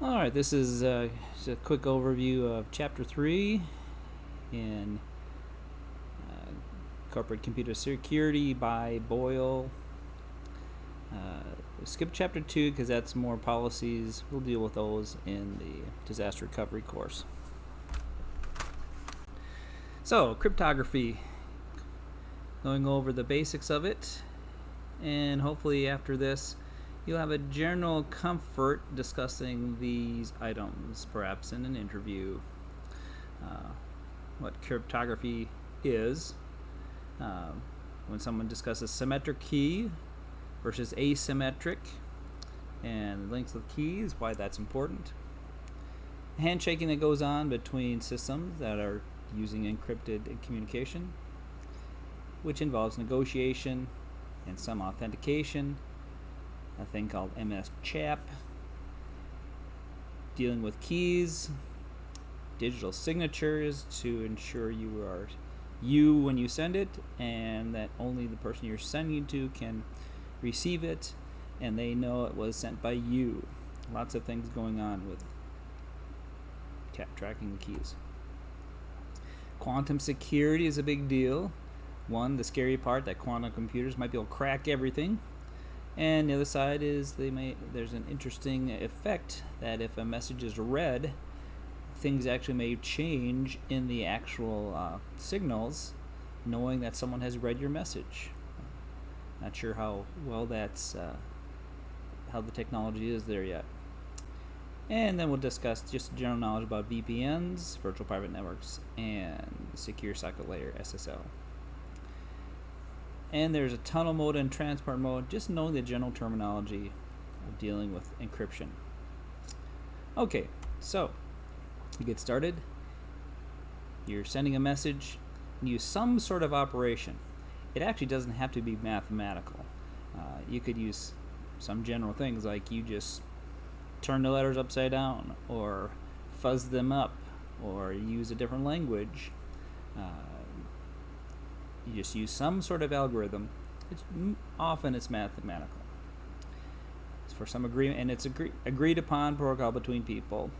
Alright, this is just a quick overview of Chapter 3 in Corporate Computer Security by Boyle. Skip Chapter 2 because that's more policies. We'll deal with those in the disaster recovery course. So, cryptography. Going over the basics of it, and hopefully after this you'll have a general comfort discussing these items, perhaps in an interview. What cryptography is, when someone discusses symmetric key versus asymmetric, and length of keys, why that's important. Handshaking that goes on between systems that are using encrypted communication, which involves negotiation and some authentication, a thing called MS-CHAP, dealing with keys, digital signatures to ensure you are you when you send it, and that only the person you're sending to can receive it, and they know it was sent by you. Lots of things going on with tracking the keys. Quantum security is a big deal. One, the scary part that quantum computers might be able to crack everything, and the other side is there's an interesting effect that if a message is read, things actually may change in the actual signals, knowing that someone has read your message. Not sure how well that's how the technology is there yet. And then we'll discuss just general knowledge about VPNs, virtual private networks, and secure socket layer, SSL. And there's a tunnel mode and transport mode, just knowing the general terminology of dealing with encryption. Okay, so to get started, you're sending a message and use some sort of operation. It actually doesn't have to be mathematical. You could use some general things like you just turn the letters upside down, or fuzz them up, or use a different language. You just use some sort of algorithm. Often it's mathematical. It's for some agreement, and it's agreed upon protocol between people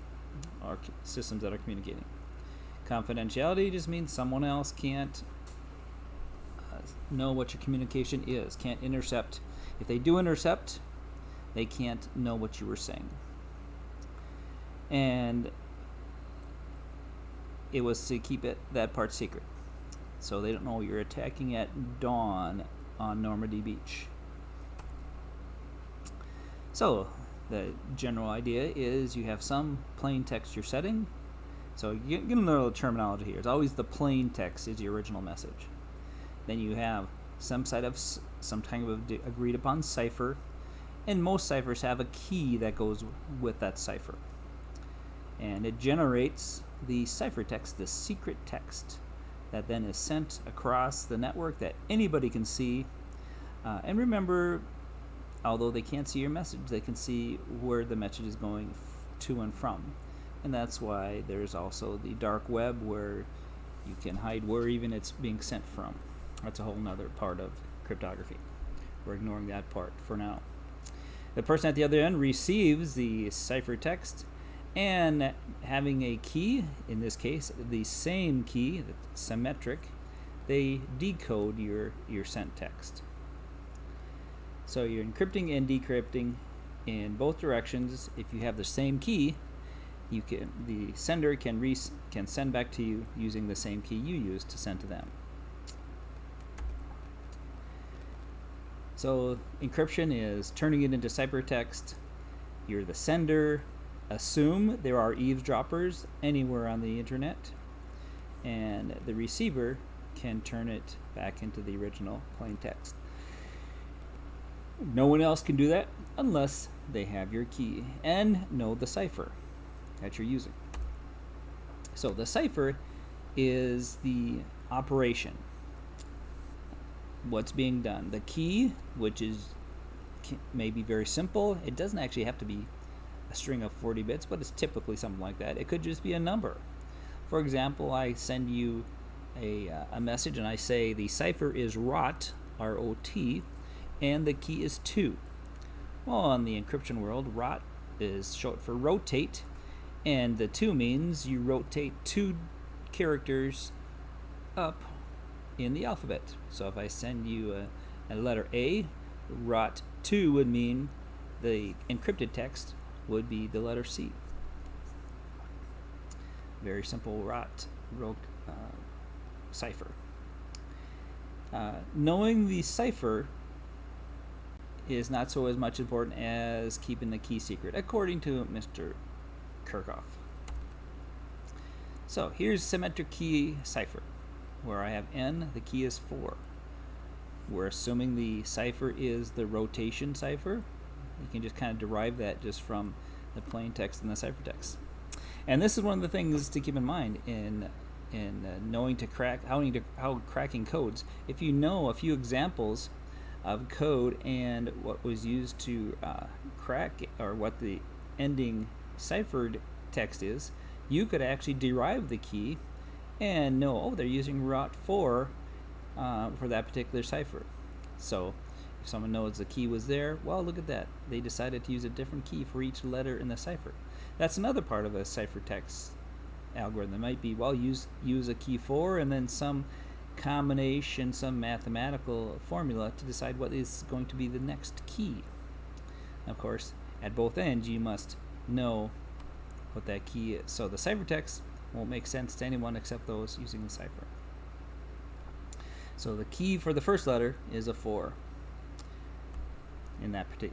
or systems that are communicating. Confidentiality just means someone else can't know what your communication is, can't intercept. If they do intercept, they can't know what you were saying. And it was to keep that part secret, so they don't know you're attacking at dawn on Normandy Beach. So the general idea is you have some plain text you're setting. So you get a little terminology here. It's always the plain text is the original message. Then you have some kind of agreed upon cipher, and most ciphers have a key that goes with that cipher. And it generates the ciphertext, the secret text, that then is sent across the network that anybody can see. And remember, although they can't see your message, they can see where the message is going to and from. And that's why there's also the dark web, where you can hide where even it's being sent from. That's a whole nother part of cryptography. We're ignoring that part for now. The person at the other end receives the ciphertext, and having a key, in this case the same key, symmetric, they decode your sent text. So you're encrypting and decrypting in both directions. If you have the same key, the sender can send back to you using the same key you used to send to them. So encryption is turning it into ciphertext. You're the sender. Assume there are eavesdroppers anywhere on the internet, and the receiver can turn it back into the original plain text. No one else can do that unless they have your key and know the cipher that you're using. So the cipher is the operation. What's being done. The key, which may be very simple. It doesn't actually have to be a string of 40 bits, but it's typically something like that. It could just be a number. For example, I send you a message and I say the cipher is ROT, R-O-T, and the key is 2. Well, in the encryption world, ROT is short for rotate, and the 2 means you rotate 2 characters up in the alphabet. So if I send you a letter A, rot 2 would mean the encrypted text would be the letter C. Very simple cipher. Knowing the cipher is not so as much important as keeping the key secret, according to Mr. Kirchhoff. So here's symmetric key cipher, where I have n, the key is 4. We're assuming the cipher is the rotation cipher. You can just kind of derive that just from the plain text and the ciphertext. And this is one of the things to keep in mind in knowing to crack how cracking codes. If you know a few examples of code and what was used to crack, or what the ending ciphered text is, you could actually derive the key and know, oh, they're using rot 4 for that particular cipher. So if someone knows the key was there, well, look at that. They decided to use a different key for each letter in the cipher. That's another part of a ciphertext algorithm. It might be, well, use a key 4 and then some combination, some mathematical formula to decide what is going to be the next key. Of course, at both ends, you must know what that key is. So the ciphertext won't make sense to anyone except those using the cipher. So the key for the first letter is a 4 in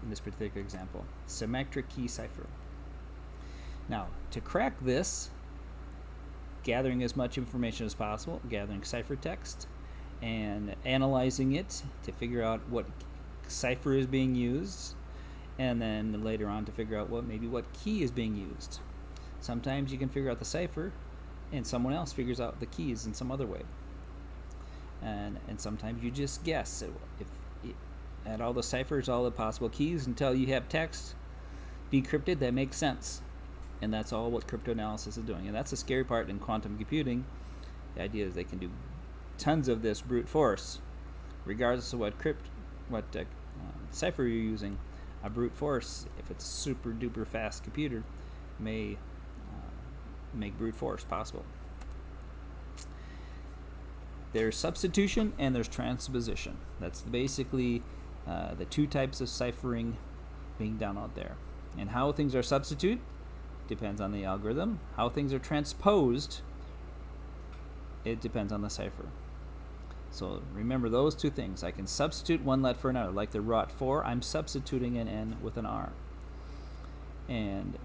this particular example. Symmetric key cipher. Now, to crack this, gathering as much information as possible, gathering ciphertext, and analyzing it to figure out what cipher is being used, and then later on to figure out what key is being used. Sometimes you can figure out the cipher, and someone else figures out the keys in some other way. And sometimes you just guess. If at all the ciphers, all the possible keys, until you have text decrypted that makes sense. And that's all what cryptanalysis is doing. And that's the scary part in quantum computing. The idea is they can do tons of this brute force, regardless of what cipher you're using. A brute force, if it's a super duper fast computer, may make brute force possible. There's substitution and there's transposition. That's basically the 2 types of ciphering being done out there. And how things are substituted depends on the algorithm. How things are transposed, it depends on the cipher. So remember those 2 things. I can substitute one letter for another. Like the rot 4, I'm substituting an N with an R. And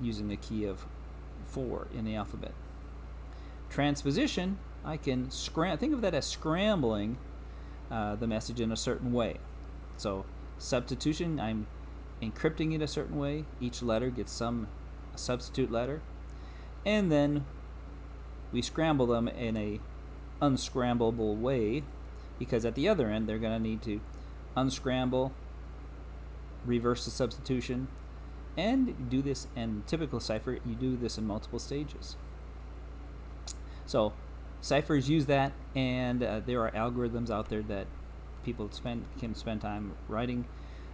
using the key of 4 in the alphabet. Transposition, I can think of that as scrambling the message in a certain way. So substitution, I'm encrypting it a certain way. Each letter gets some substitute letter, and then we scramble them in a unscrambleable way, because at the other end they're going to need to unscramble, reverse the substitution, and do this. In typical cipher, you do this in multiple stages. So ciphers use that, and there are algorithms out there that people can spend time writing.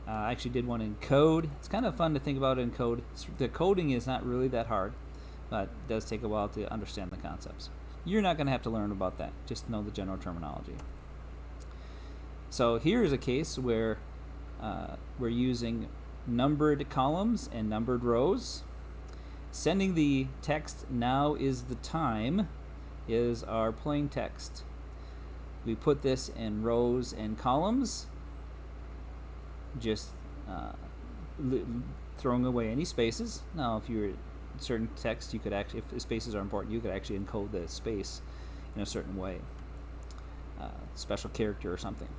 I actually did one in code. It's kind of fun to think about in code. The coding is not really that hard, but it does take a while to understand the concepts. You're not going to have to learn about that. Just know the general terminology. So here is a case where we're using numbered columns and numbered rows. Sending the text "now is the time" is our plain text. We put this in rows and columns, just throwing away any spaces. Now, if you're certain text, you could actually, if spaces are important, you could actually encode the space in a certain way, special character or something.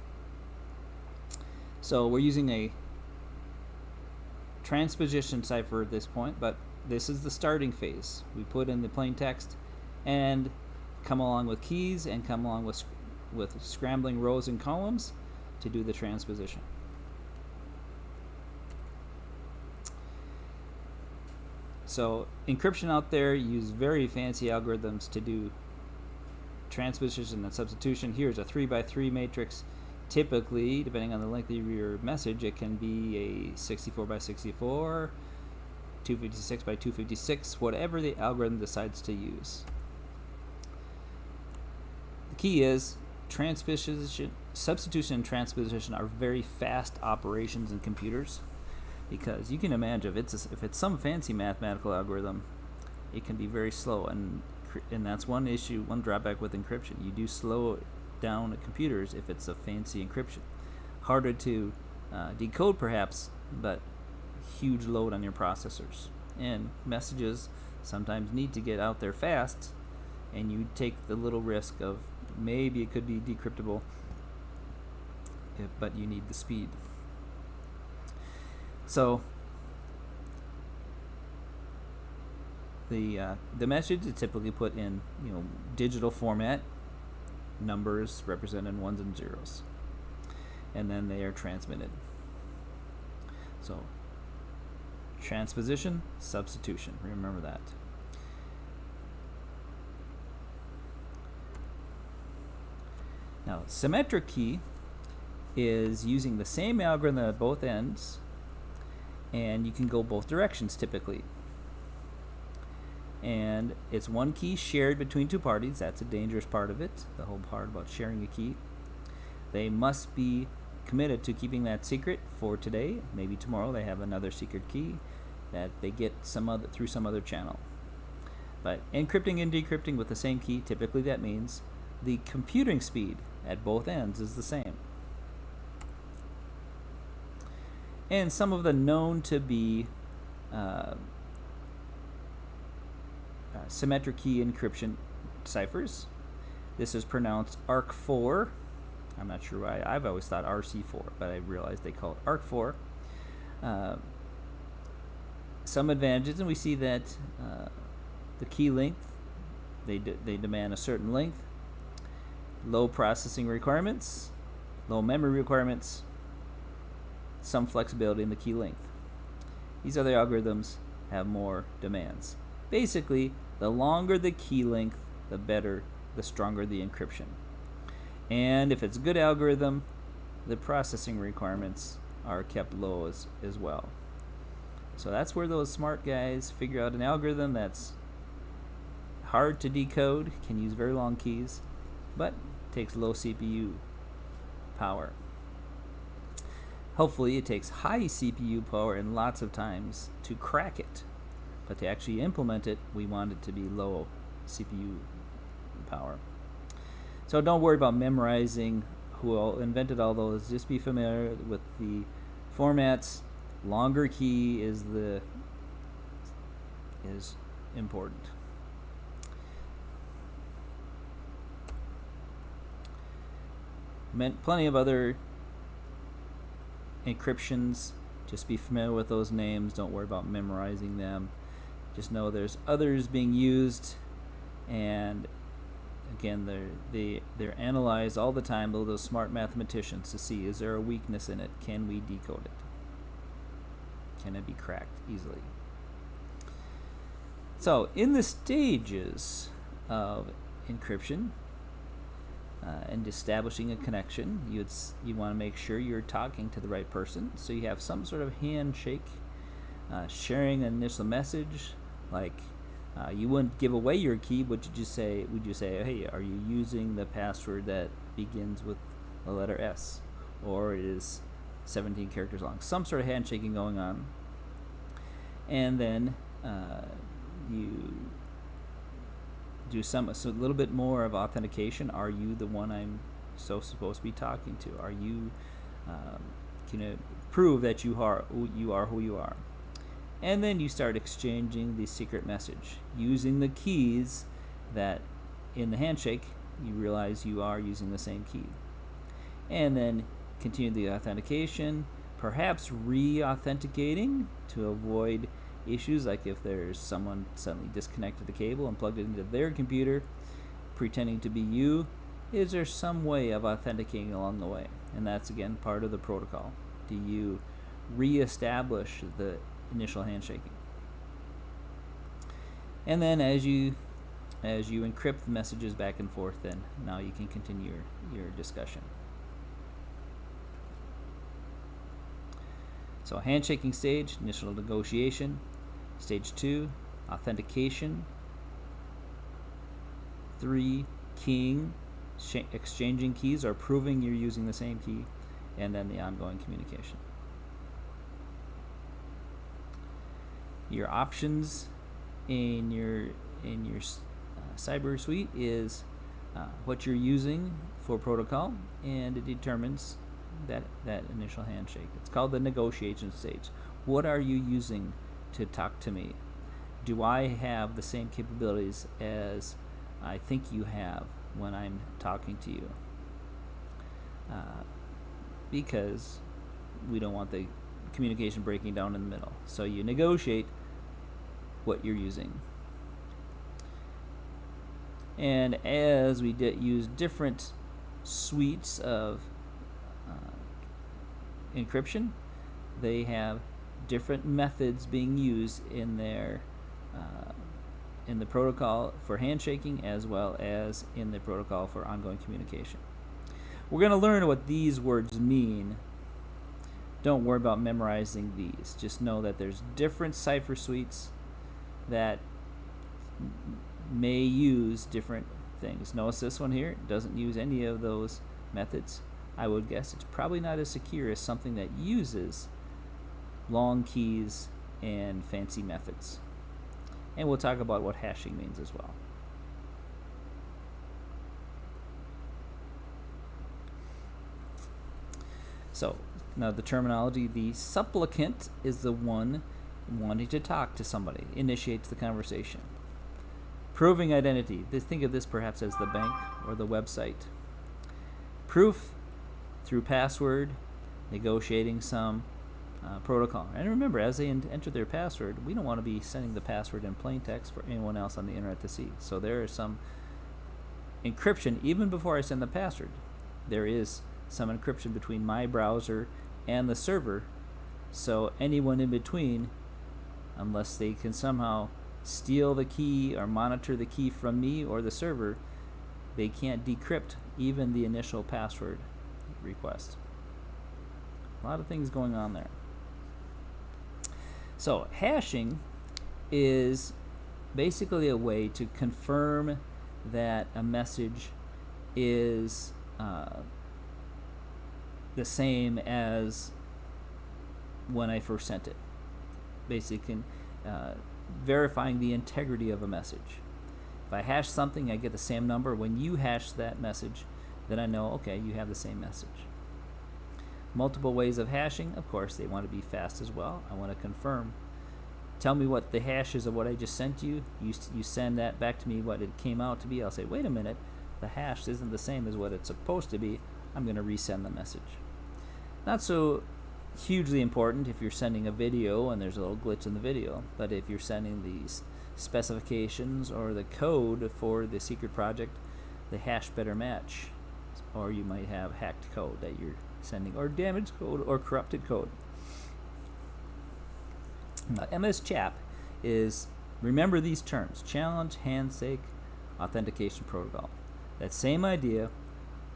So we're using a transposition cipher at this point, but this is the starting phase. We put in the plain text and come along with keys and come along with scrambling rows and columns to do the transposition. So encryption out there use very fancy algorithms to do transposition and substitution. Here's a 3x3 matrix. Typically, depending on the length of your message, it can be a 64x64, 256 by 256, whatever the algorithm decides to use. The key is substitution and transposition are very fast operations in computers, because you can imagine if it's some fancy mathematical algorithm, it can be very slow, and that's one issue, one drawback with encryption. You do slow down at computers if it's a fancy encryption. Harder to decode perhaps, but huge load on your processors. And messages sometimes need to get out there fast, and you take the little risk of maybe it could be decryptable, but you need the speed. So the message is typically put in digital format, numbers represented in ones and zeros, and then they are transmitted. So transposition, substitution, remember that. Now, symmetric key is using the same algorithm at both ends, and you can go both directions typically. And it's one key shared between two parties. That's a dangerous part of it, the whole part about sharing a key. They must be committed to keeping that secret for today. Maybe tomorrow they have another secret key that they get through some other channel. But encrypting and decrypting with the same key, typically that means the computing speed at both ends is the same. And some of the known to be symmetric key encryption ciphers. This is pronounced ARC4. I'm not sure why. I've always thought RC4, but I realized they call it ARC4. Some advantages, and we see that the key length, they demand a certain length, low processing requirements, low memory requirements, some flexibility in the key length. These other algorithms have more demands. Basically, the longer the key length, the better, the stronger the encryption. And if it's a good algorithm, the processing requirements are kept low as well. So that's where those smart guys figure out an algorithm that's hard to decode, can use very long keys, but takes low CPU power. Hopefully it takes high CPU power and lots of times to crack it. But to actually implement it, we want it to be low CPU power. So don't worry about memorizing who invented all those. Just be familiar with the formats. Longer key is important. Plenty of other encryptions. Just be familiar with those names. Don't worry about memorizing them. Just know there's others being used, and again, they're analyzed all the time by those smart mathematicians to see, is there a weakness in it? Can we decode it? Can it be cracked easily? So in the stages of encryption and establishing a connection, you want to make sure you're talking to the right person. So you have some sort of handshake, sharing an initial message. Like you wouldn't give away your key, but would you say, hey, are you using the password that begins with the letter S, or it is 17 characters long? Some sort of handshaking going on. And then you do a little bit more of authentication. Are you the one I'm supposed to be talking to? Are you can you prove that you are who you are? And then you start exchanging the secret message using the keys that in the handshake you realize you are using the same key. And then continue the authentication, perhaps re-authenticating to avoid issues like if there's someone suddenly disconnected the cable and plugged it into their computer pretending to be you. Is there some way of authenticating along the way? And that's again part of the protocol. Do you re-establish the initial handshaking? And then as you encrypt the messages back and forth, then now you can continue your discussion. So handshaking stage, initial negotiation. Stage 2, authentication. 3, keying, exchanging keys or proving you're using the same key, and then the ongoing communication. Your options in your cyber suite is what you're using for protocol, and it determines that initial handshake. It's called the negotiation stage. What are you using to talk to me? Do I have the same capabilities as I think you have when I'm talking to you? Because we don't want the communication breaking down in the middle. So you negotiate what you're using. And as we use different suites of encryption, they have different methods being used in their in the protocol for handshaking as well as in the protocol for ongoing communication. We're going to learn what these words mean. Don't worry about memorizing these. Just know that there's different cipher suites that may use different things. Notice this one here doesn't use any of those methods. I would guess it's probably not as secure as something that uses long keys and fancy methods. And we'll talk about what hashing means as well. So, now the terminology, the supplicant is the one wanting to talk to somebody, initiates the conversation. Proving identity, think of this perhaps as the bank or the website. Proof through password, negotiating some protocol. And remember, as they enter their password, we don't want to be sending the password in plain text for anyone else on the internet to see. So there is some encryption even before I send the password. There is some encryption between my browser and the server, so anyone in between, unless they can somehow steal the key or monitor the key from me or the server, they can't decrypt even the initial password request. A lot of things going on there. So hashing is basically a way to confirm that a message is the same as when I first sent it. Basically, verifying the integrity of a message. If I hash something, I get the same number. When you hash that message, then I know, okay, you have the same message. Multiple ways of hashing, of course, they want to be fast as well. I want to confirm. Tell me what the hash is of what I just sent you. You send that back to me, what it came out to be. I'll say, wait a minute, the hash isn't the same as what it's supposed to be. I'm going to resend the message. Not so hugely important if you're sending a video and there's a little glitch in the video, but if you're sending these specifications or the code for the secret project, the hash better match, or you might have hacked code that you're sending, or damaged code or corrupted code. Now, MS CHAP is, remember these terms: challenge, handshake, authentication protocol. That same idea,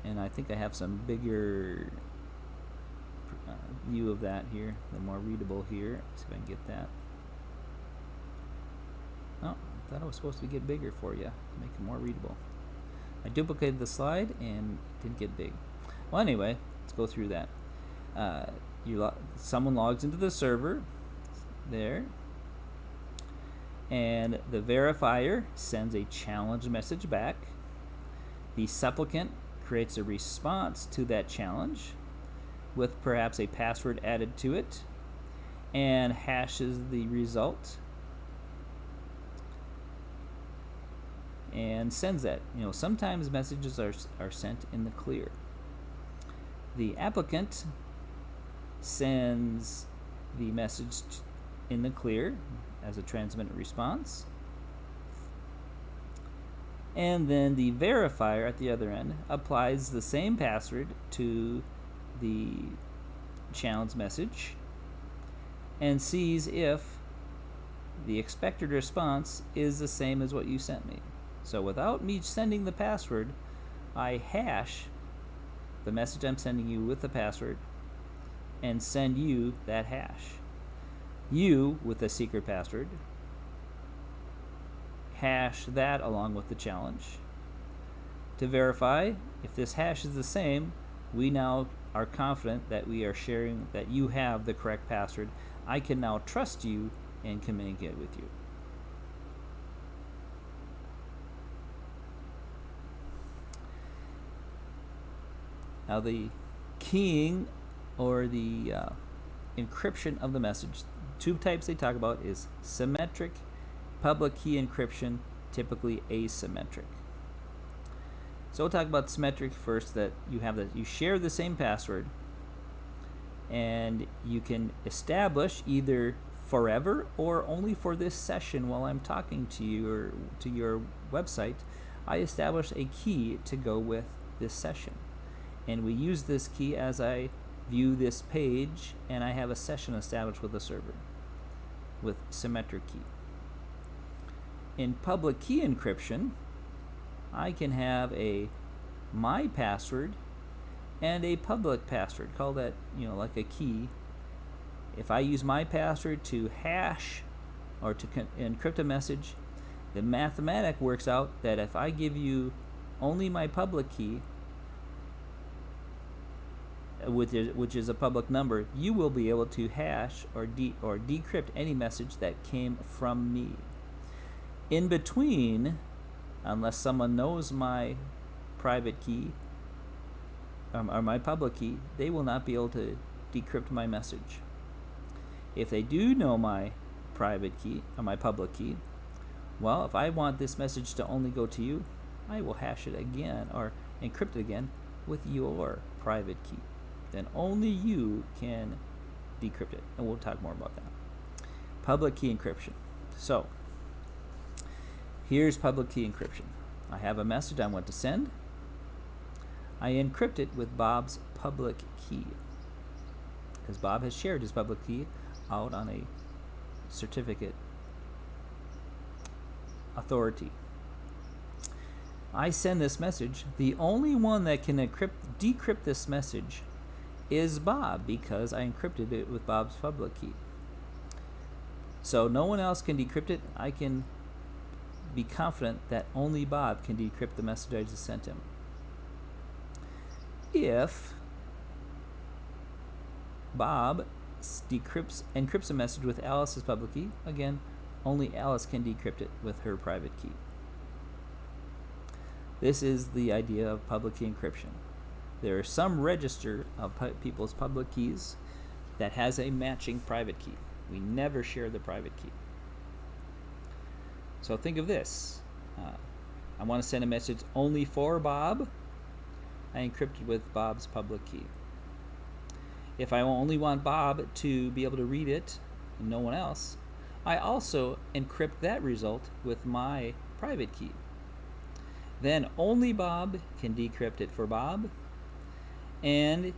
and I think I have some bigger view of that here, the more readable here. Let's see if I can get that. Oh, I thought I was supposed to get bigger for you to make it more readable. I duplicated the slide and it didn't get big. Well, anyway, let's go through that. Someone logs into the server there, and the verifier sends a challenge message back. The supplicant creates a response to that challenge with perhaps a password added to it and hashes the result and sends that. Sometimes messages are sent in the clear. The applicant sends the message in the clear as a transmitted response, and then the verifier at the other end applies the same password to the challenge message and sees if the expected response is the same as what you sent me. So without me sending the password, I hash the message I'm sending you with the password and send you that hash. You, with a secret password, hash that along with the challenge. To verify if this hash is the same, we now are confident that we are sharing, that you have the correct password. I can now trust you and communicate with you. Now the keying or the encryption of the message, two types they talk about is symmetric public key encryption, typically asymmetric. So we'll talk about symmetric first, that you share the same password and you can establish either forever or only for this session while I'm talking to you or to your website. I establish a key to go with this session. And we use this key as I view this page and I have a session established with the server with symmetric key. In public key encryption, I can have my password and a public password. Call that, like a key. If I use my password to hash or to encrypt a message, the mathematic works out that if I give you only my public key, which is a public number, you will be able to hash or decrypt any message that came from me. In between, unless someone knows my private key or my public key, they will not be able to decrypt my message. If they do know my private key or my public key, well, if I want this message to only go to you, I will hash it again or encrypt it again with your private key. Then only you can decrypt it, and we'll talk more about that. Public key encryption. So here's public key encryption. I have a message I want to send. I encrypt it with Bob's public key, because Bob has shared his public key out on a certificate authority. I send this message. The only one that can decrypt this message is Bob, because I encrypted it with Bob's public key. So no one else can decrypt it. I can be confident that only Bob can decrypt the message I just sent him. If Bob encrypts a message with Alice's public key, again, only Alice can decrypt it with her private key. This is the idea of public key encryption. There is some register of people's public keys that has a matching private key. We never share the private key. So think of this. I want to send a message only for Bob. I encrypt it with Bob's public key. If I only want Bob to be able to read it and no one else, I also encrypt that result with my private key. Then only Bob can decrypt it for Bob, and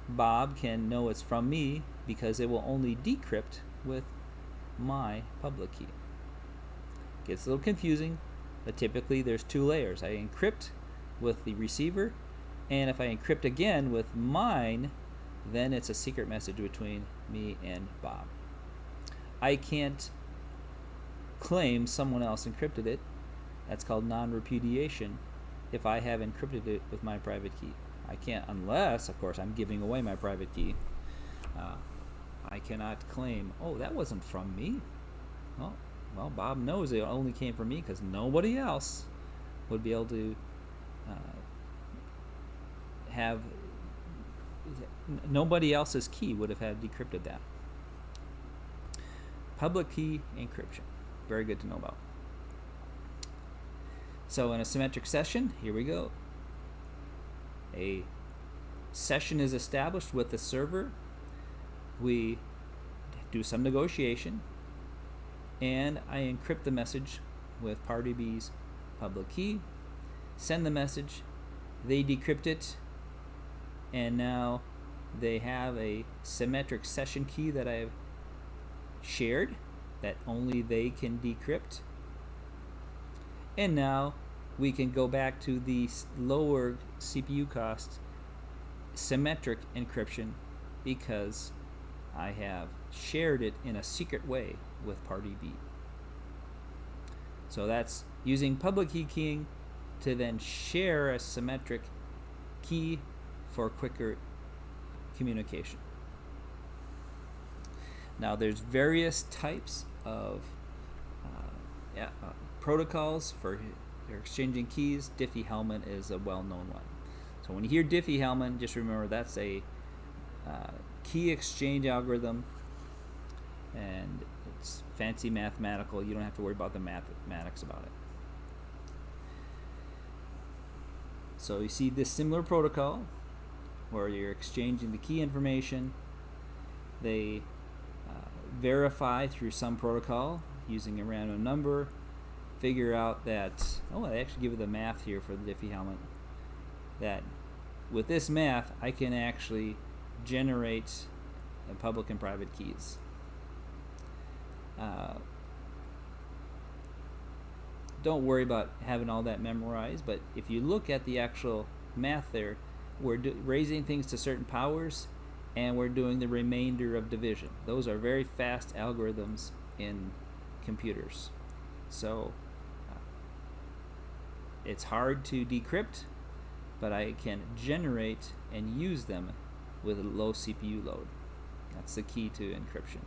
Bob can know it's from me because it will only decrypt with my public key. Gets a little confusing, but typically there's two layers. I encrypt with the receiver, and if I encrypt again with mine, then it's a secret message between me and Bob. I can't claim someone else encrypted it. That's called non-repudiation if I have encrypted it with my private key. I can't, unless, of course, I'm giving away my private key. I cannot claim, oh, that wasn't from me. Well, Bob knows it only came from me because nobody else would be able to nobody else's key would have had decrypted that. Public key encryption. Very good to know about. So in a symmetric session, here we go. A session is established with the server. We do some negotiation, and I encrypt the message with party B's public key, send the message, they decrypt it, and now they have a symmetric session key that I've shared that only they can decrypt. And now we can go back to the lower CPU cost symmetric encryption because I have shared it in a secret way with party B. So that's using public key keying to then share a symmetric key for quicker communication. Now there's various types of protocols for exchanging keys. Diffie-Hellman is a well-known one. So when you hear Diffie-Hellman, just remember that's a key exchange algorithm, and it's fancy mathematical. You don't have to worry about the mathematics about it. So you see this similar protocol where you're exchanging the key information. They verify through some protocol using a random number, figure out that, I actually give you the math here for the Diffie-Hellman, that with this math I can actually generate public and private keys. Don't worry about having all that memorized, but if you look at the actual math there, we're raising things to certain powers, and we're doing the remainder of division. Those are very fast algorithms in computers. So it's hard to decrypt, but I can generate and use them with a low CPU load. That's the key to encryption.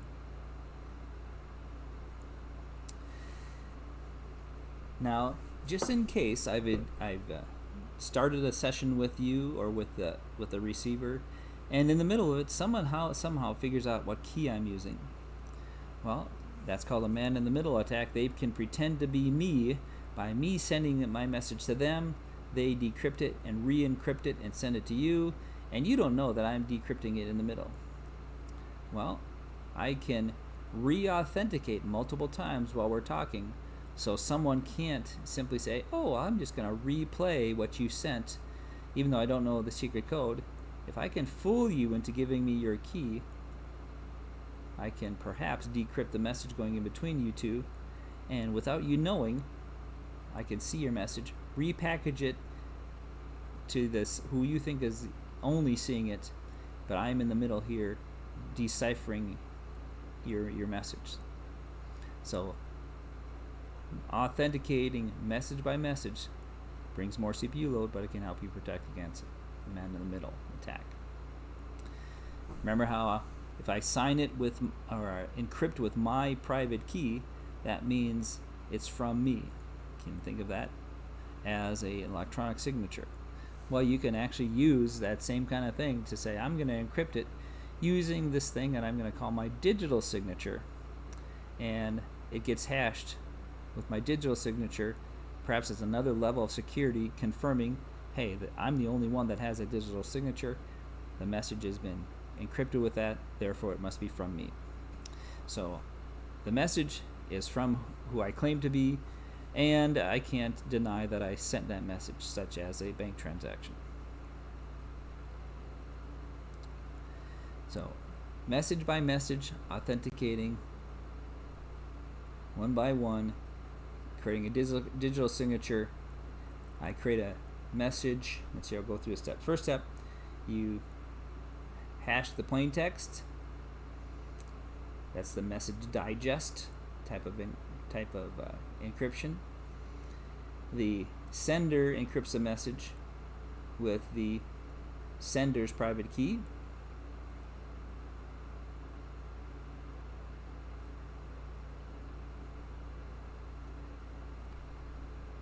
Now, just in case I've started a session with you or with the receiver, and in the middle of it somehow figures out what key I'm using. Well, that's called a man-in-the-middle attack. They can pretend to be me by me sending my message to them. They decrypt it and re-encrypt it and send it to you, and you don't know that I'm decrypting it in the middle. Well, I can re-authenticate multiple times while we're talking, so someone can't simply say, oh, I'm just going to replay what you sent, even though I don't know the secret code. If I can fool you into giving me your key, I can perhaps decrypt the message going in between you two, and without you knowing, I can see your message, repackage it to this who you think is only seeing it, but I'm in the middle here deciphering your message. So authenticating message by message brings more CPU load, but it can help you protect against a man-in-the-middle attack. Remember how if I sign it with or encrypt with my private key, that means it's from me. You can think of that as an electronic signature. Well, you can actually use that same kind of thing to say, I'm going to encrypt it using this thing that I'm going to call my digital signature, and it gets hashed with my digital signature. Perhaps it's another level of security confirming, hey, I'm the only one that has a digital signature. The message has been encrypted with that, therefore it must be from me. So the message is from who I claim to be, and I can't deny that I sent that message, such as a bank transaction. So message by message, authenticating one by one, creating a digital signature. I create a message. Let's see, I'll go through a step. First step, you hash the plain text. That's the message digest type of encryption. The sender encrypts the message with the sender's private key.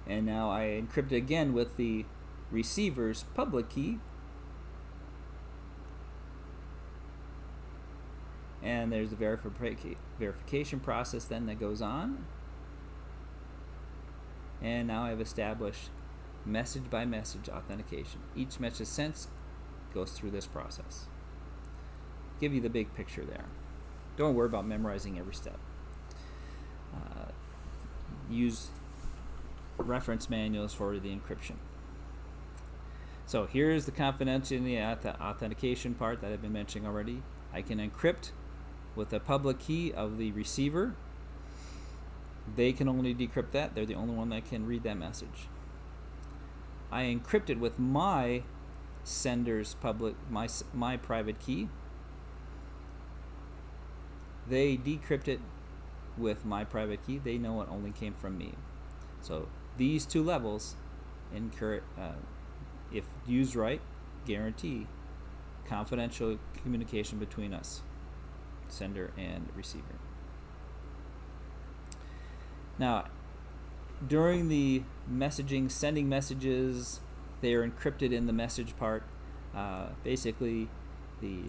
And now I encrypt it again with the receiver's public key. And there's the verification process then that goes on. And now I've established message by message authentication. Each message sent goes through this process. Give you the big picture there. Don't worry about memorizing every step. Use reference manuals for the encryption. So here's the confidentiality, the authentication part that I've been mentioning already. I can encrypt with the public key of the receiver. They can only decrypt that. They're the only one that can read that message. I encrypt it with my sender's my private key. They decrypt it with my private key. They know it only came from me. So these two levels, if used right, guarantee confidential communication between us, sender and receiver. Now, during the messaging, sending messages, they are encrypted in the message part. Basically, the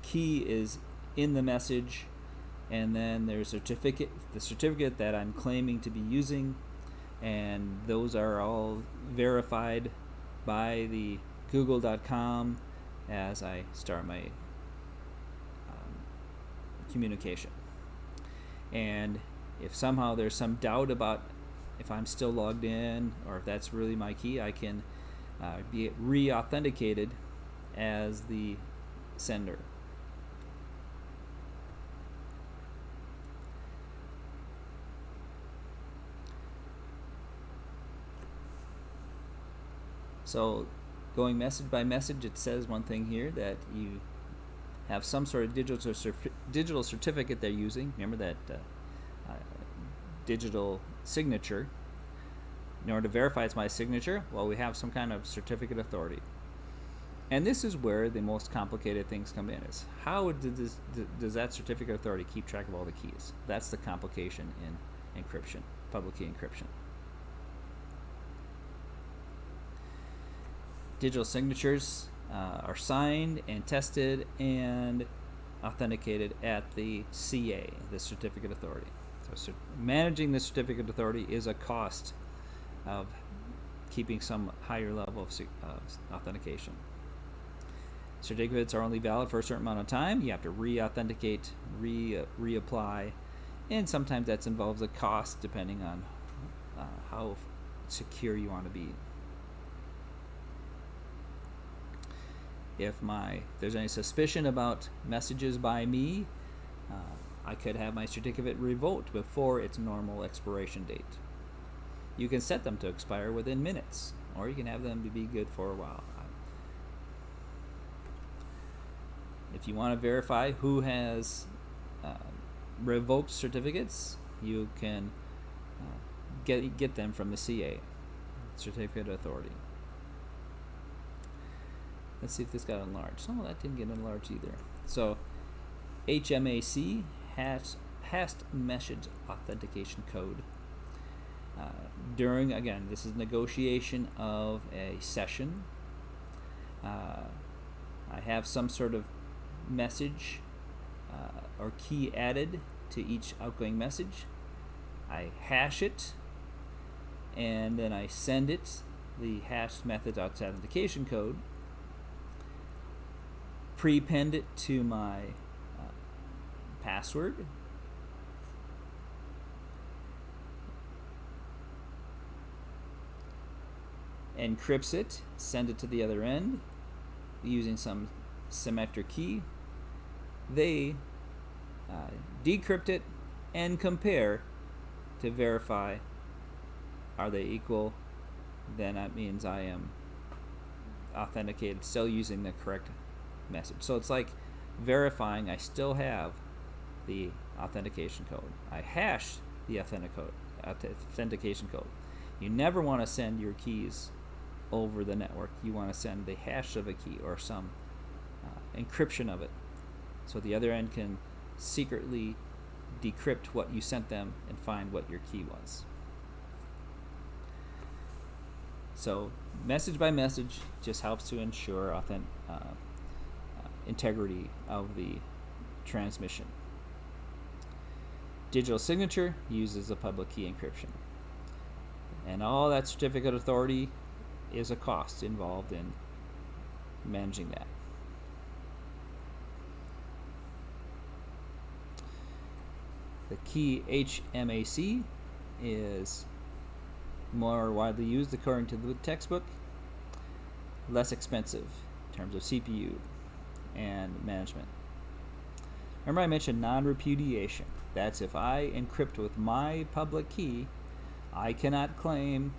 key is in the message, and then there's the certificate that I'm claiming to be using, and those are all verified by the google.com as I start my communication. And if somehow there's some doubt about if I'm still logged in or if that's really my key, I can be re-authenticated as the sender. So going message by message, it says one thing here, that you have some sort of digital certificate they're using. Remember that digital signature. In order to verify it's my signature, well, we have some kind of certificate authority. And this is where the most complicated things come in, is how does that certificate authority keep track of all the keys? That's the complication in encryption, public key encryption. Digital signatures are signed and tested and authenticated at the CA, the certificate authority. So managing the certificate authority is a cost of keeping some higher level of authentication. Certificates are only valid for a certain amount of time. You have to re-authenticate, reapply, and sometimes that involves a cost depending on how secure you want to be. If there's any suspicion about messages by me, I could have my certificate revoked before its normal expiration date. You can set them to expire within minutes, or you can have them to be good for a while. If you want to verify who has revoked certificates, you can get them from the CA, Certificate Authority. Let's see if this got enlarged. Oh, that didn't get enlarged either. So HMAC, Hashed Message Authentication Code. Again, this is negotiation of a session. I have some sort of message or key added to each outgoing message. I hash it, and then I send it the hashed method authentication code, prepend it to my password, encrypts it, send it to the other end using some symmetric key. They decrypt it and compare to verify, are they equal? Then that means I am authenticated, still using the correct message. So it's like verifying I still have the authentication code. I hash the authentication code. You never want to send your keys over the network. You want to send the hash of a key or some encryption of it, so the other end can secretly decrypt what you sent them and find what your key was. So message by message just helps to ensure integrity of the transmission. Digital signature uses a public key encryption, and all that certificate authority is a cost involved in managing that. The key HMAC is more widely used according to the textbook, less expensive in terms of CPU and management. Remember I mentioned non-repudiation. That's if I encrypt with my public key, I cannot claim,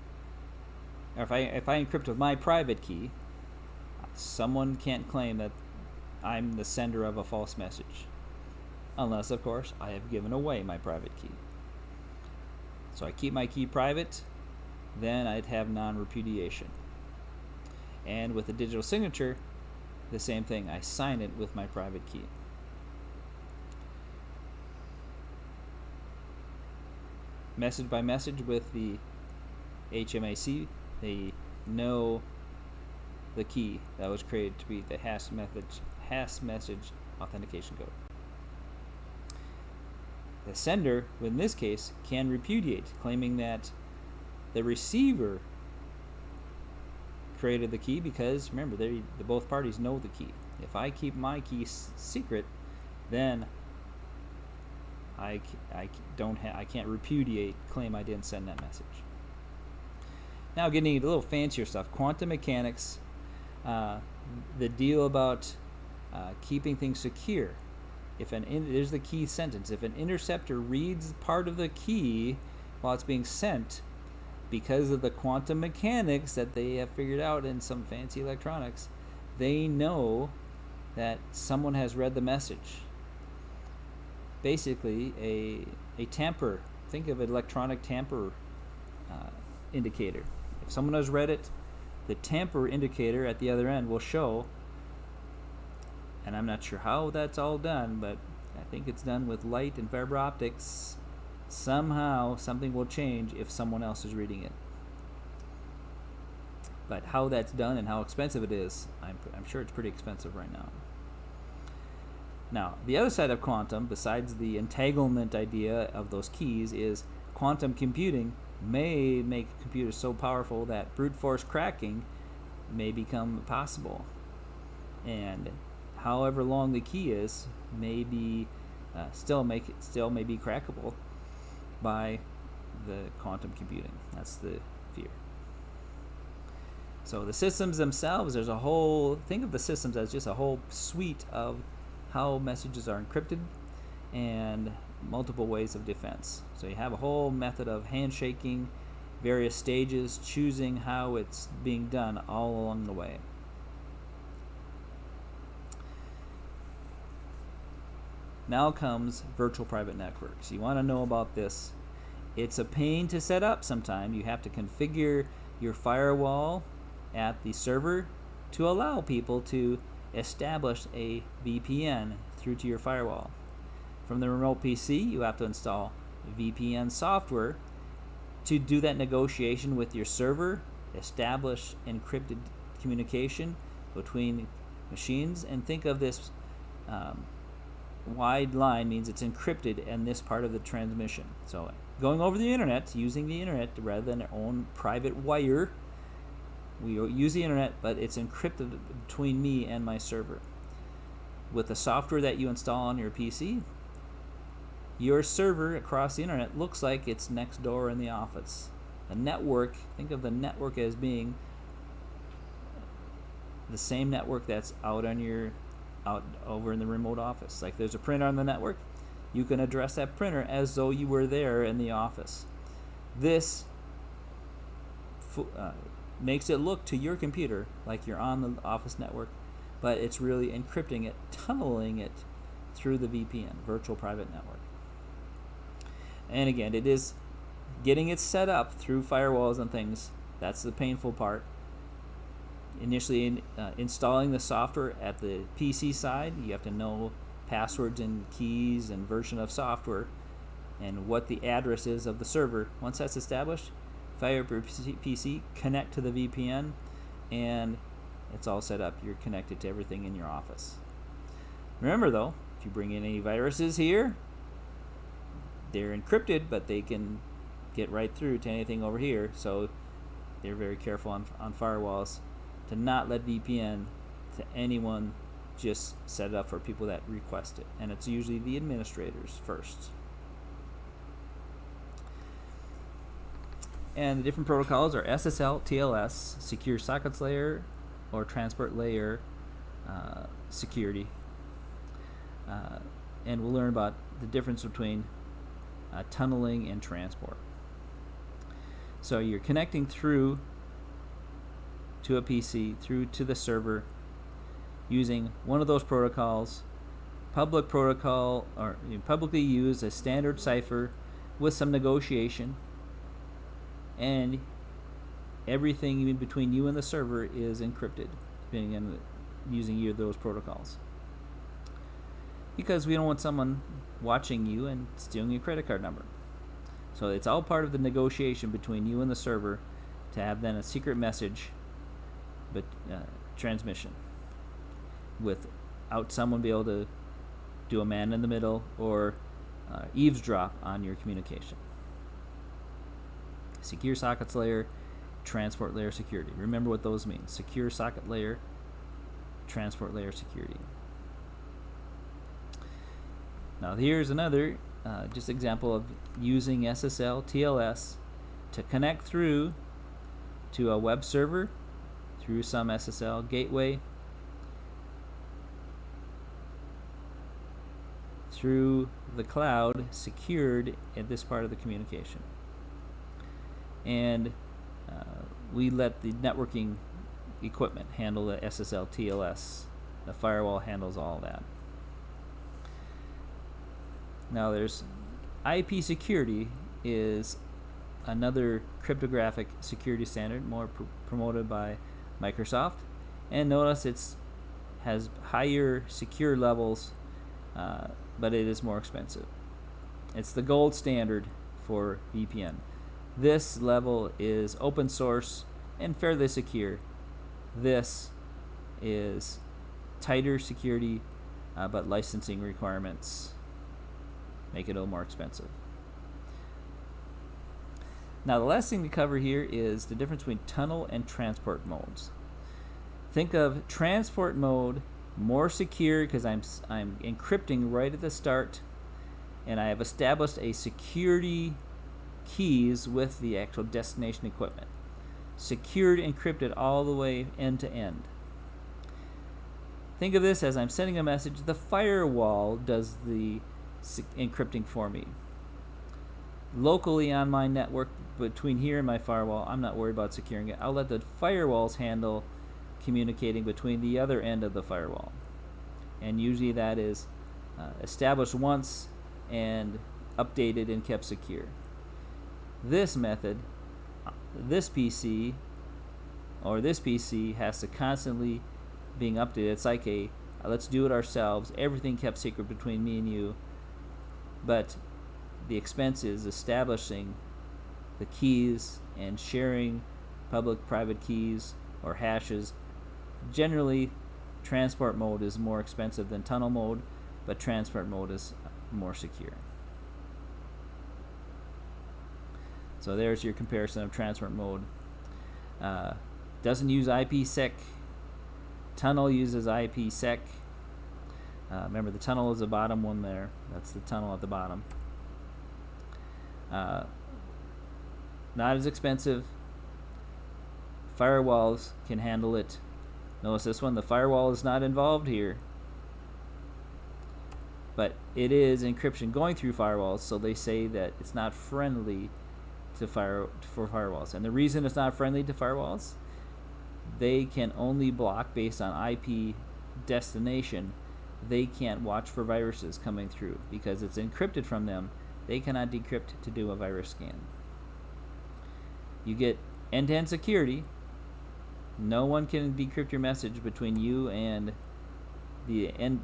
or if I encrypt with my private key, someone can't claim that I'm the sender of a false message. Unless, of course, I have given away my private key. So I keep my key private, then I'd have non-repudiation. And with a digital signature, the same thing. I sign it with my private key. Message by message with the HMAC, they know the key that was created to be the hash message authentication code. The sender, in this case, can repudiate, claiming that the receiver created the key because, remember, both parties know the key. If I keep my key secret, then I can't repudiate, claim I didn't send that message. Now getting into a little fancier stuff, quantum mechanics, the deal about keeping things secure. There's the key sentence. If an interceptor reads part of the key while it's being sent, because of the quantum mechanics that they have figured out in some fancy electronics, they know that someone has read the message. Basically, a tamper. Think of an electronic tamper indicator. If someone has read it, the tamper indicator at the other end will show, and I'm not sure how that's all done, but I think it's done with light and fiber optics. Somehow something will change if someone else is reading it. But how that's done and how expensive it is, I'm sure it's pretty expensive right now. Now, the other side of quantum, besides the entanglement idea of those keys, is quantum computing may make computers so powerful that brute force cracking may become possible. And however long the key is, may be still may be crackable by the quantum computing. That's the fear. So the systems themselves, think of the systems as just a whole suite of how messages are encrypted and multiple ways of defense. So you have a whole method of handshaking, various stages, choosing how it's being done all along the way. Now comes virtual private networks. You want to know about this. It's a pain to set up sometimes. You have to configure your firewall at the server to allow people to establish a VPN through to your firewall. From the remote PC, you have to install VPN software to do that negotiation with your server, establish encrypted communication between machines, and think of this wide line means it's encrypted in this part of the transmission. So going over the internet, using the internet rather than our own private wire, we use the internet, but it's encrypted between me and my server. With the software that you install on your PC, your server across the internet looks like it's next door in the office. The network, think of the network as being the same network that's out over in the remote office. Like there's a printer on the network, you can address that printer as though you were there in the office. This makes it look to your computer like you're on the office network, but it's really encrypting it, tunneling it through the VPN, virtual private network. And again, it is getting it set up through firewalls and things. That's the painful part. Initially installing the software at the PC side, you have to know passwords and keys and version of software and what the address is of the server. Once that's established, fire up your PC, connect to the VPN, and it's all set up. You're connected to everything in your office. Remember though, if you bring in any viruses here, they're encrypted, but they can get right through to anything over here. So they're very careful on firewalls to not let VPN to anyone, just set it up for people that request it. And it's usually the administrators first. And the different protocols are SSL, TLS, Secure Sockets Layer, or Transport Layer security. And we'll learn about the difference between tunneling and transport. So you're connecting through to a PC, through to the server, using one of those protocols. Public protocol, or publicly used as standard cipher with some negotiation. and everything in between you and the server is encrypted, depending on using either of those protocols. Because we don't want someone watching you and stealing your credit card number. So it's all part of the negotiation between you and the server to have then a secret message transmission without someone be able to do a man in the middle or eavesdrop on your communication. Secure sockets layer, transport layer security. Remember what those mean. Secure socket layer, transport layer security. Now here's another just example of using SSL TLS to connect through to a web server through some SSL gateway through the cloud, secured at this part of the communication. And we let the networking equipment handle the SSL TLS. The firewall handles all that. Now there's IP security is another cryptographic security standard, more promoted by Microsoft, and notice it's has higher secure levels, but it is more expensive. It's the gold standard for VPN. This level is open source and fairly secure. This is tighter security, but licensing requirements make it a little more expensive. Now the last thing to cover here is the difference between tunnel and transport modes. Think of transport mode more secure because I'm encrypting right at the start, and I have established a security keys with the actual destination equipment. Secured, encrypted all the way end to end. Think of this as I'm sending a message. The firewall does the encrypting for me. Locally on my network between here and my firewall, I'm not worried about securing it. I'll let the firewalls handle communicating between the other end of the firewall. And usually that is established once and updated and kept secure. This method, this PC has to constantly being updated. It's like a let's do it ourselves. Everything kept secret between me and you. But the expense is establishing the keys and sharing public-private keys or hashes. Generally, transport mode is more expensive than tunnel mode, but transport mode is more secure. So there's your comparison of transport mode. Doesn't use IPsec. Tunnel uses IPsec. Remember, the tunnel is the bottom one there. That's the tunnel at the bottom. Not as expensive. Firewalls can handle it. Notice this one, the firewall is not involved here. But it is encryption going through firewalls, so they say that it's not friendly to for firewalls. And the reason it's not friendly to firewalls, they can only block based on IP destination. They can't watch for viruses coming through because it's encrypted from them. They cannot decrypt to do a virus scan. You get end-to-end security. No one can decrypt your message between you and the end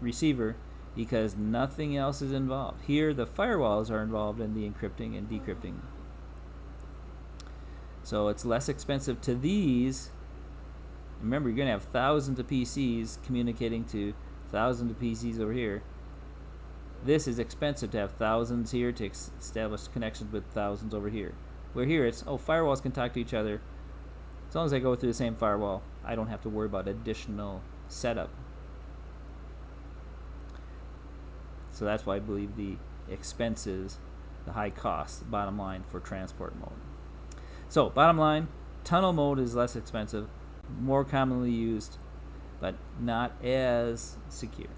receiver because nothing else is involved. Here, the firewalls are involved in the encrypting and decrypting. So it's less expensive to these. Remember, you're going to have thousands of PCs communicating to thousands of PCs over here. This is expensive to have thousands here to establish connections with thousands over here. Where here it's, firewalls can talk to each other. As long as I go through the same firewall, I don't have to worry about additional setup. So that's why I believe the expenses, the high cost, bottom line for transport mode. So bottom line, tunnel mode is less expensive, more commonly used, but not as secure.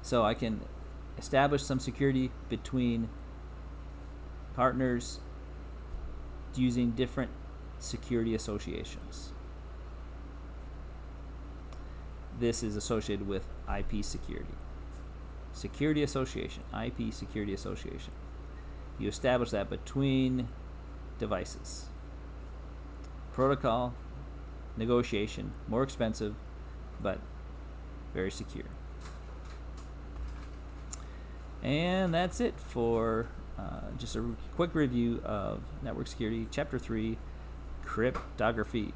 So I can establish some security between partners using different security associations. This is associated with IP security. security association, IP security association. You establish that between devices. Protocol, negotiation, more expensive, but very secure. And that's it for just a quick review of Network Security, Chapter 3, Cryptography.